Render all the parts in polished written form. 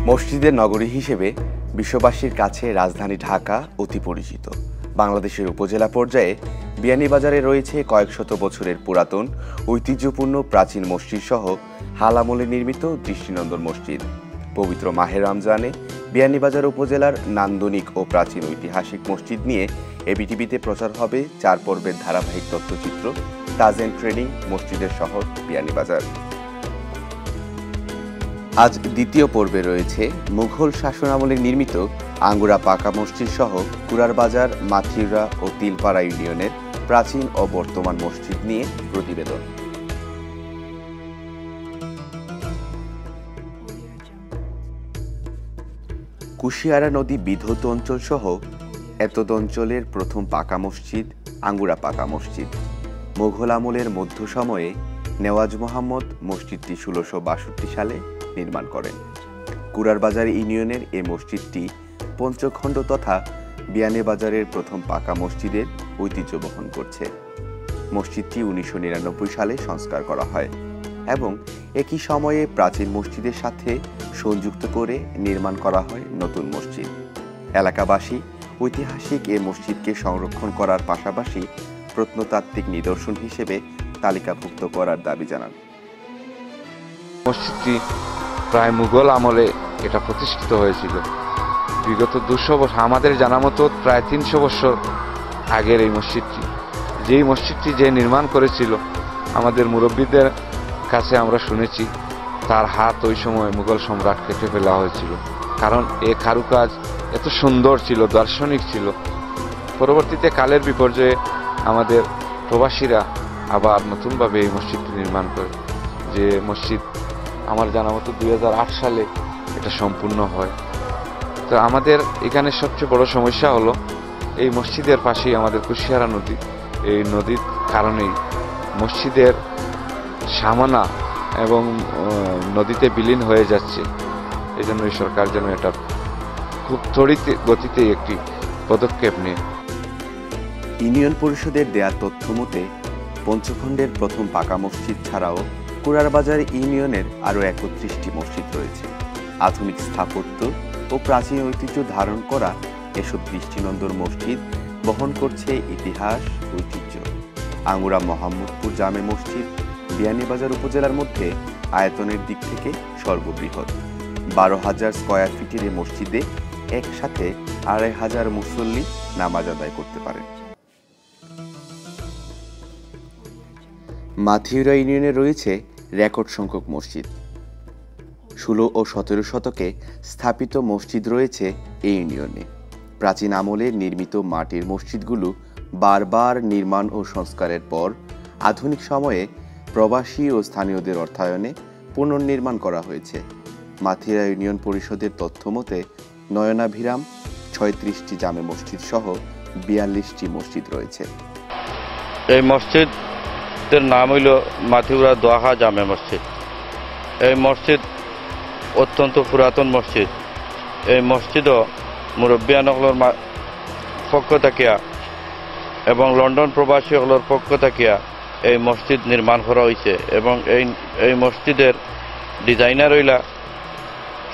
মসজিদের নগরী হিসেবে বিশ্ববাসীর কাছে রাজধানী ঢাকা অতি পরিচিত। বাংলাদেশের উপজেলা পর্যায়ে বিয়ানীবাজারে রয়েছে কয়েক শত বছরের পুরাতন ঐতিহ্যপূর্ণ প্রাচীন মসজিদ সহ হাল আমলে নির্মিত দৃষ্টিনন্দন মসজিদ। পবিত্র মাহে রমজানে বিয়ানীবাজার উপজেলার নান্দনিক ও প্রাচীন ঐতিহাসিক মসজিদ নিয়ে এবিটিভিতে প্রচার হবে 4 পর্বের ধারাবাহিক তথ্যচিত্র তাজ এন্ড ট্রেডিং মসজিদের শহর বিয়ানীবাজার। আজ দ্বিতীয় পর্বে রয়েছে মুঘল শাসনামলে নির্মিত আঙ্গুরা পাকা মসজিদ সহ কুরারবাজার, মাথিউরা ও তিলপাড়া ইউনিয়নের প্রাচীন ও বর্তমান মসজিদ নিয়ে প্রতিবেদন। কুশিয়ারা নদী বিধৌত অঞ্চল সহ এতদ অঞ্চলের প্রথম পাকা মসজিদ আঙ্গুরা পাকা মসজিদ। মুঘল আমলের মধ্য সময়ে নেওয়াজ মোহাম্মদ মসজিদটি 1662 সালে নির্মাণ করেন। কুরারবাজার ইউনিয়নের এই মসজিদটি পঞ্চখণ্ড তথা বিয়ানীবাজারের প্রথম পাকা মসজিদের ঐতিহ্য বহন করছে। মসজিদটি 1999 সালে সংস্কার করা হয় এবং একই সময়ে প্রাচীন মসজিদের সাথে সংযুক্ত করে নির্মাণ করা হয় নতুন মসজিদ। এলাকাবাসী ঐতিহাসিক এই মসজিদকে সংরক্ষণ করার পাশাপাশি প্রত্নতাত্ত্বিক নিদর্শন হিসেবে তালিকাভুক্ত করার দাবি জানান। মসজিদটি প্রায় মুঘল আমলে এটা প্রতিষ্ঠিত হয়েছিল। বিগত 200 বছর, আমাদের জানা মতো প্রায় 300 বছর আগের এই মসজিদটি। যেই মসজিদটি যে নির্মাণ করেছিল, আমাদের মুরব্বীদের কাছে আমরা শুনেছি তার হাত ওই সময় মুঘল সম্রাট কেটে ফেলা হয়েছিল, কারণ এ কারুকাজ এত সুন্দর ছিল, দার্শনিক ছিল। পরবর্তীতে কালের বিপর্যয়ে আমাদের প্রবাসীরা আবার নতুনভাবে এই মসজিদটি নির্মাণ করে। যে মসজিদ আমার জানা মতো 2008 সালে এটা সম্পূর্ণ হয়। তো আমাদের এখানে সবচেয়ে বড় সমস্যা হলো এই মসজিদের পাশেই আমাদের কুশিয়ারা নদী। এই নদীর কারণেই মসজিদের সামানা এবং নদীতে বিলীন হয়ে যাচ্ছে। এই জন্যই সরকার যেন এটা খুব ত্বরিত গতিতে একটি পদক্ষেপ নেয়। ইউনিয়ন পরিষদের দেয়া তথ্য মতে পঞ্চখণ্ডের প্রথম পাকা মসজিদ ছাড়াও কুরারবাজার ইউনিয়নের আরও 31টি মসজিদ রয়েছে। আধুনিক স্থাপত্য ও প্রাচীন ঐতিহ্য ধারণ করা এসব দৃষ্টিনন্দন মসজিদ বহন করছে ইতিহাস, ঐতিহ্য। আঙ্গুরা মোহাম্মদপুর জামে মসজিদ বিয়ানীবাজার উপজেলার মধ্যে আয়তনের দিক থেকে সর্ববৃহৎ। 12,000 স্কয়ার ফিটের এই মসজিদে একসাথে 2,500 মুসল্লি নামাজ আদায় করতে পারেন। মাথিউরা ইউনিয়নে রয়েছে রেকর্ড সংখ্যক মসজিদ। 16 ও 17 শতকে স্থাপিত মসজিদ রয়েছে এই ইউনিয়নে। প্রাচীন আমলে নির্মিত মাটির মসজিদগুলো বারবার নির্মাণ ও সংস্কারের পর আধুনিক সময়ে প্রবাসী ও স্থানীয়দের অর্থায়নে পুনর্নির্মাণ করা হয়েছে। মাথিউরা ইউনিয়ন পরিষদের তথ্য মতে নয়নাভিরাম 36টি জামে মসজিদ সহ 42টি মসজিদ রয়েছে। এই মসজিদের নাম হইল মাথিউরা দোয়াহা জামে মসজিদ। এই মসজিদ অত্যন্ত পুরাতন মসজিদ। এই মসজিদও মুরব্বিয়ানসকলের পক্ষ থাকিয়া এবং লন্ডন প্রবাসীসকলের পক্ষ থাকিয়া এই মসজিদ নির্মাণ করা হয়েছে এবং এই মসজিদের ডিজাইনার হইলা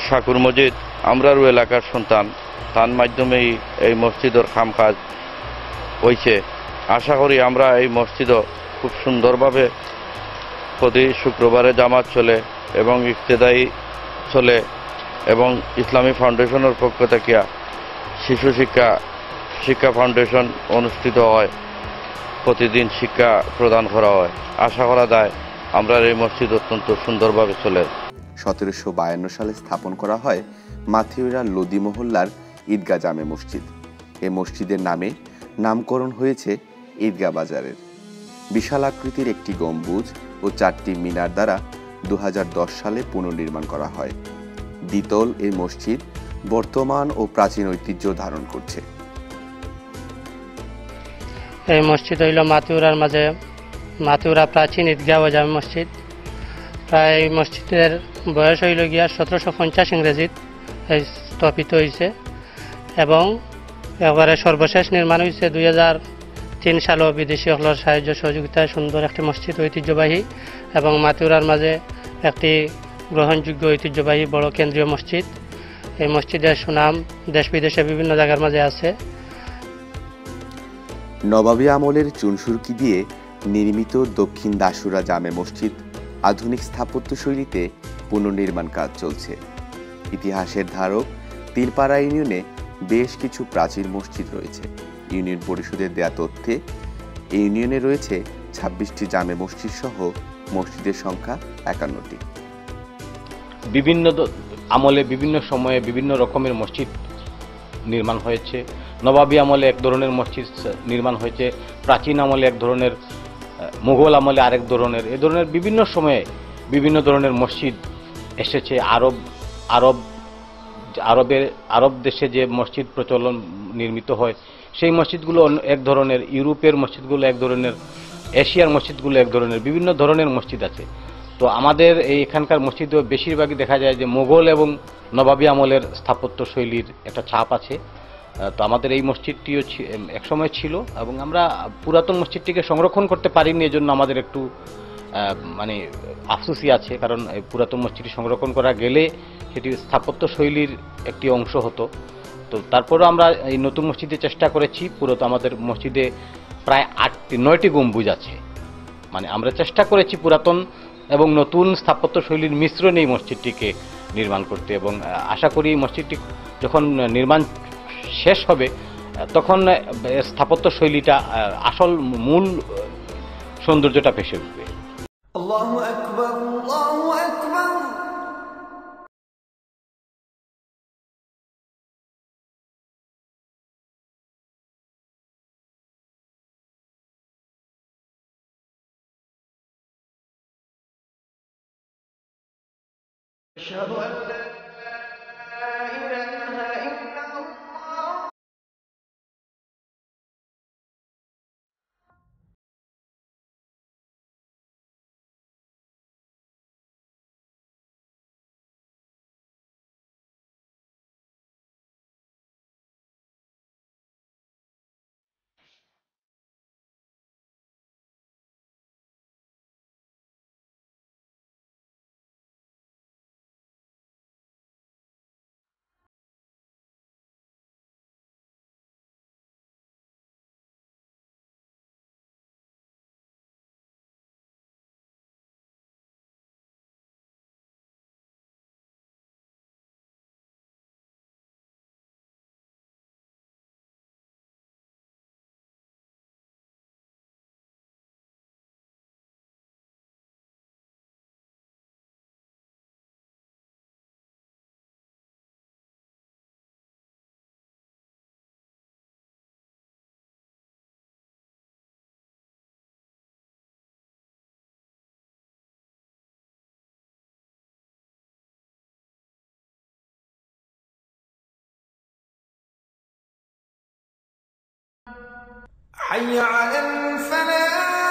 শাকুর মজিদ। আমরারও এলাকার সন্তান, তার মাধ্যমেই এই মসজিদের কাম কাজ হয়েছে। আশা করি আমরা এই মসজিদও খুব সুন্দরভাবে প্রতি শুক্রবারে জামাত চলে এবং ইফতেদায়ী চলে এবং ইসলামী ফাউন্ডেশনের পক্ষ থেকে শিশু শিক্ষা ফাউন্ডেশন অনুষ্ঠিত হয়। প্রতিদিন শিক্ষা প্রদান করা হয়। আশা করা যায় আমরা এই মসজিদ অত্যন্ত সুন্দরভাবে চলে। 1752 সালে স্থাপন করা হয় মাথিউরা লোদি মহল্লার ঈদগাহ জামে মসজিদ। এই মসজিদের নামে নামকরণ হয়েছে ঈদগাহ বাজারের। বিশাল আকৃতির একটি গম্বুজ ও 4টি মিনার দ্বারা 2010 সালে পুনর্নির্মাণ করা হয়। দ্বিতল এই মসজিদ বর্তমান ও প্রাচীন ঐতিহ্য ধারণ করছে। এই মসজিদ হইল মাথিউরার মাঝে মাথিউরা প্রাচীন ঈদগাহ ও জামে মসজিদ। প্রায় এই মসজিদের বয়স হইল গিয়া 1750 ইংরেজিত স্থাপিত হয়েছে এবং এবারে সর্বশেষ নির্মাণ হয়েছে 2003 সালেও বিদেশি সকলের সাহায্য সহযোগিতায় সুন্দর একটি মসজিদ, ঐতিহ্যবাহী এবং মাথিউরার মাঝে একটি গ্রহণযোগ্য ঐতিহ্যবাহী বড় কেন্দ্রীয় মসজিদ। এই মসজিদের সুনাম দেশ বিদেশে বিভিন্ন জায়গার মাঝে আছে। নবাবী আমলের চুনসুরকি দিয়ে নির্মিত দক্ষিণ দাসুরা জামে মসজিদ আধুনিক স্থাপত্যশৈলীতে পুনর্নির্মাণ কাজ চলছে। ইতিহাসের ধারক তিলপাড়া ইউনিয়নে বেশ কিছু প্রাচীন মসজিদ রয়েছে। ইউনিয়ন পরিষদের দেয়া তথ্যে এই ইউনিয়নে রয়েছে 26টি জামে মসজিদ সহ মসজিদের সংখ্যা 51টি। বিভিন্ন আমলে বিভিন্ন সময়ে বিভিন্ন রকমের মসজিদ নির্মাণ হয়েছে। নবাবী আমলে এক ধরনের মসজিদ নির্মাণ হয়েছে, প্রাচীন আমলে এক ধরনের, মুঘল আমলে আরেক ধরনের, এ ধরনের বিভিন্ন সময়ে বিভিন্ন ধরনের মসজিদ এসেছে। আরব দেশে যে মসজিদ প্রচলন নির্মিত হয় সেই মসজিদগুলো এক ধরনের, ইউরোপের মসজিদগুলো এক ধরনের, এশিয়ার মসজিদগুলো এক ধরনের, বিভিন্ন ধরনের মসজিদ আছে। তো আমাদের এখানকার মসজিদও বেশিরভাগই দেখা যায় যে মোগল এবং নবাবী আমলের স্থাপত্য শৈলীর একটা ছাপ আছে। তো আমাদের এই মসজিদটিও একসময় ছিল এবং আমরা পুরাতন মসজিদটিকে সংরক্ষণ করতে পারিনি, এজন্য আমাদের একটু মানে আফসোসই আছে, কারণ পুরাতন মসজিদটি সংরক্ষণ করা গেলে সেটি স্থাপত্য শৈলীর একটি অংশ হতো। তো তারপরেও আমরা এই নতুন মসজিদে চেষ্টা করেছি। আমাদের মসজিদে প্রায় 9টি গম্বুজ আছে। মানে আমরা চেষ্টা করেছি পুরাতন এবং নতুন স্থাপত্য শৈলীর মিশ্রণে এই মসজিদটিকে নির্মাণ করতে, এবং আশা করি মসজিদটি যখন নির্মাণ শেষ হবে তখন স্থাপত্য শৈলীটা আসল মূল সৌন্দর্যটা ভেসে উঠবে। আল্লাহু আকবার, আল্লাহু আকবার। আশহাদু আন লা ইলাহা ইল্লাল্লাহ। حي على الفلاح.